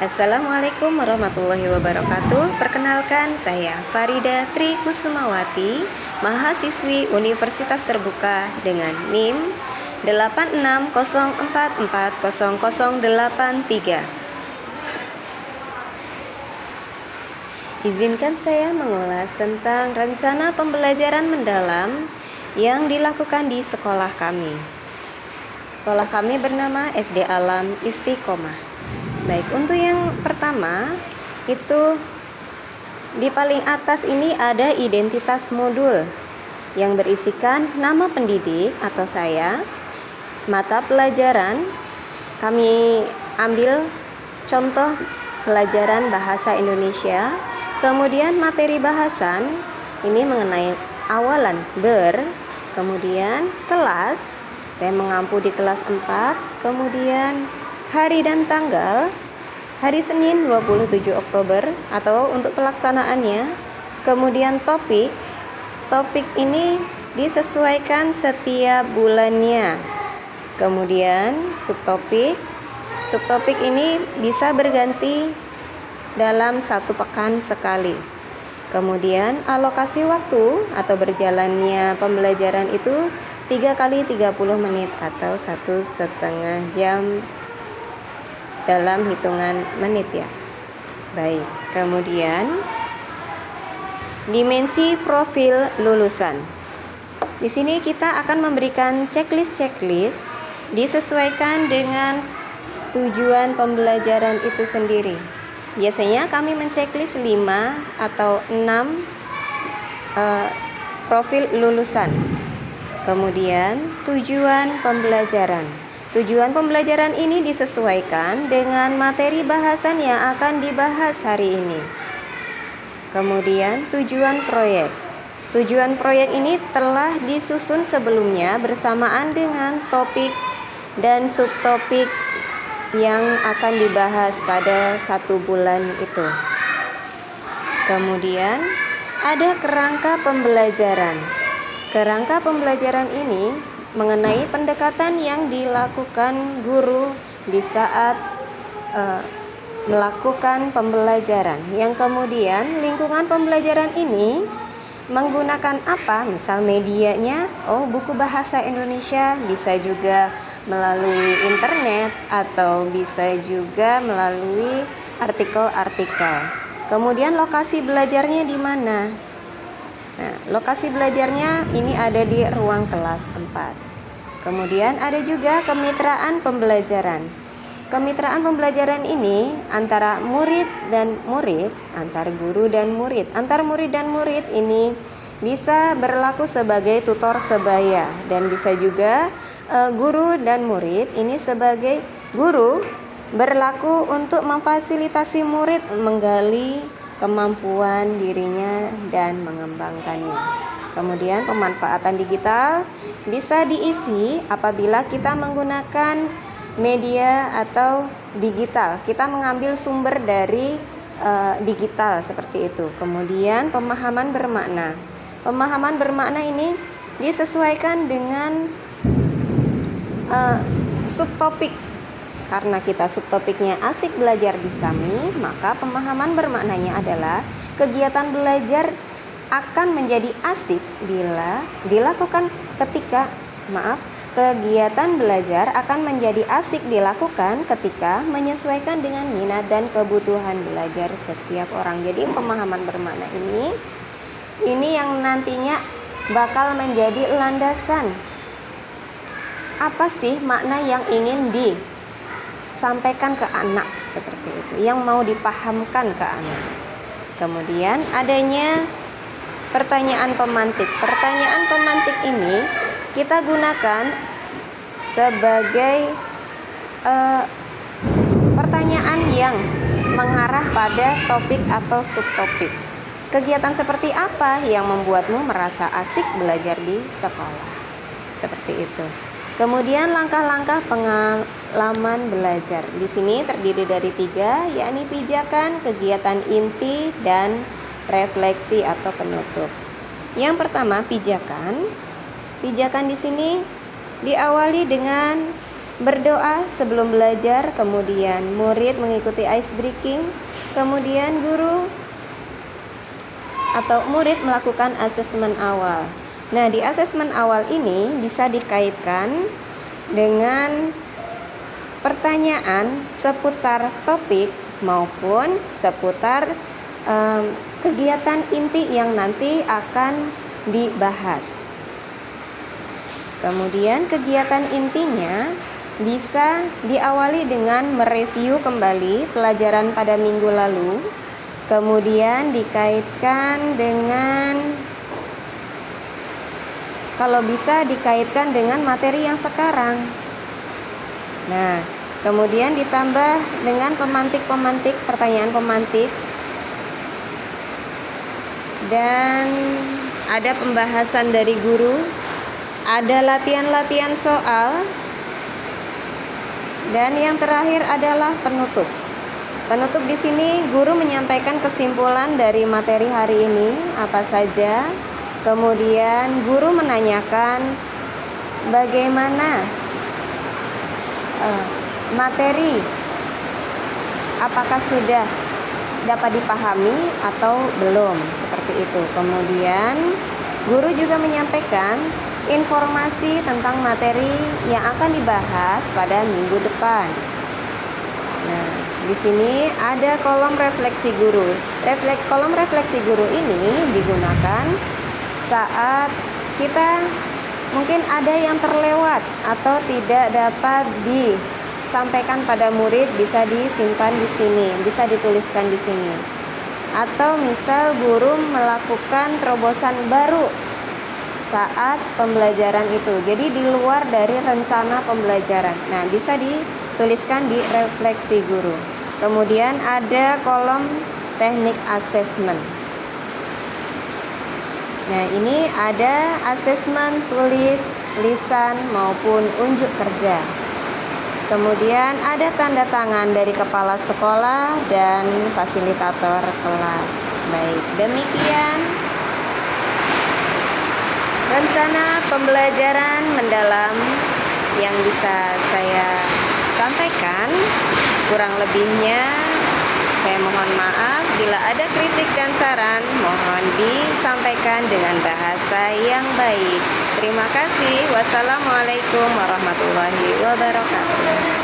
Assalamualaikum warahmatullahi wabarakatuh. Perkenalkan, saya Farida Tri Kusumawati, mahasiswi Universitas Terbuka dengan NIM 8604400083. Izinkan saya mengulas tentang rencana pembelajaran mendalam yang dilakukan di sekolah kami. Sekolah kami bernama SD Alam Istiqomah. Baik, untuk yang pertama itu di paling atas ini ada identitas modul yang berisikan nama pendidik atau saya, mata pelajaran. Kami ambil contoh pelajaran bahasa Indonesia, kemudian materi bahasan ini mengenai awalan ber, kemudian kelas, saya mengampu di kelas 4, kemudian hari dan tanggal, hari Senin 27 Oktober atau untuk pelaksanaannya. Kemudian topik ini disesuaikan setiap bulannya. Kemudian subtopik ini bisa berganti dalam satu pekan sekali. Kemudian alokasi waktu atau berjalannya pembelajaran itu 3 kali 30 menit atau 1,5 jam dalam hitungan menit ya. Baik, kemudian dimensi profil lulusan. Di sini kita akan memberikan checklist disesuaikan dengan tujuan pembelajaran itu sendiri. Biasanya kami menceklis 5 atau 6 profil lulusan. Kemudian tujuan pembelajaran. Tujuan pembelajaran ini disesuaikan dengan materi bahasan yang akan dibahas hari ini. Kemudian tujuan proyek. Tujuan proyek ini telah disusun sebelumnya bersamaan dengan topik dan subtopik yang akan dibahas pada 1 bulan itu. Kemudian ada kerangka pembelajaran. Kerangka pembelajaran ini mengenai pendekatan yang dilakukan guru di saat melakukan pembelajaran. Yang kemudian lingkungan pembelajaran ini menggunakan apa? Misal medianya, buku bahasa Indonesia, bisa juga melalui internet atau bisa juga melalui artikel-artikel. Kemudian lokasi belajarnya di mana? Nah, lokasi belajarnya ini ada di ruang kelas 4. Kemudian ada juga kemitraan pembelajaran. Kemitraan pembelajaran ini antara murid dan murid, antar guru dan murid. Antar murid dan murid ini bisa berlaku sebagai tutor sebaya dan bisa juga guru dan murid ini sebagai guru berlaku untuk memfasilitasi murid menggali kemampuan dirinya dan mengembangkannya. Kemudian pemanfaatan digital bisa diisi apabila kita menggunakan media atau digital. Kita mengambil sumber dari digital seperti itu. Kemudian pemahaman bermakna. Pemahaman bermakna ini disesuaikan dengan subtopik. Karena kita subtopiknya asik belajar di SAMI, maka pemahaman bermaknanya adalah kegiatan belajar akan menjadi asik bila dilakukan kegiatan belajar akan menjadi asik dilakukan ketika menyesuaikan dengan minat dan kebutuhan belajar setiap orang. Jadi pemahaman bermakna ini yang nantinya bakal menjadi landasan. Apa sih makna yang ingin disampaikan ke anak seperti itu, yang mau dipahamkan ke anak. Kemudian adanya pertanyaan pemantik. Pertanyaan pemantik ini kita gunakan sebagai pertanyaan yang mengarah pada topik atau subtopik. Kegiatan seperti apa yang membuatmu merasa asik belajar di sekolah? Seperti itu. Kemudian langkah-langkah pengalaman belajar. Di sini terdiri dari 3, yakni pijakan, kegiatan inti, dan refleksi atau penutup. Yang pertama, pijakan. Pijakan di sini diawali dengan berdoa sebelum belajar, kemudian murid mengikuti ice breaking, kemudian guru atau murid melakukan asesmen awal. Nah, di asesmen awal ini bisa dikaitkan dengan pertanyaan seputar topik maupun seputar kegiatan inti yang nanti akan dibahas. Kemudian kegiatan intinya bisa diawali dengan mereview kembali pelajaran pada minggu lalu, kemudian dikaitkan dengan, kalau bisa dikaitkan dengan materi yang sekarang. Nah, kemudian ditambah dengan pemantik-pemantik, pertanyaan pemantik, dan ada pembahasan dari guru, ada latihan-latihan soal, dan yang terakhir adalah penutup. Penutup di sini guru menyampaikan kesimpulan dari materi hari ini apa saja. Kemudian guru menanyakan bagaimana materi, apakah sudah dapat dipahami atau belum, seperti itu. Kemudian guru juga menyampaikan informasi tentang materi yang akan dibahas pada minggu depan. Nah, di sini ada kolom refleksi guru. Kolom refleksi guru ini digunakan saat kita mungkin ada yang terlewat atau tidak dapat disampaikan pada murid, bisa disimpan di sini, bisa dituliskan di sini. Atau misal guru melakukan terobosan baru saat pembelajaran itu, jadi di luar dari rencana pembelajaran. Nah, bisa dituliskan di refleksi guru. Kemudian ada kolom teknik asesmen. Nah, ini ada asesmen tulis, lisan maupun unjuk kerja. Kemudian ada tanda tangan dari kepala sekolah dan fasilitator kelas. Baik, demikian rencana pembelajaran mendalam yang bisa saya sampaikan. Kurang lebihnya saya mohon maaf. Bila ada kritik dan saran, mohon disampaikan dengan bahasa yang baik. Terima kasih. Wassalamualaikum warahmatullahi wabarakatuh.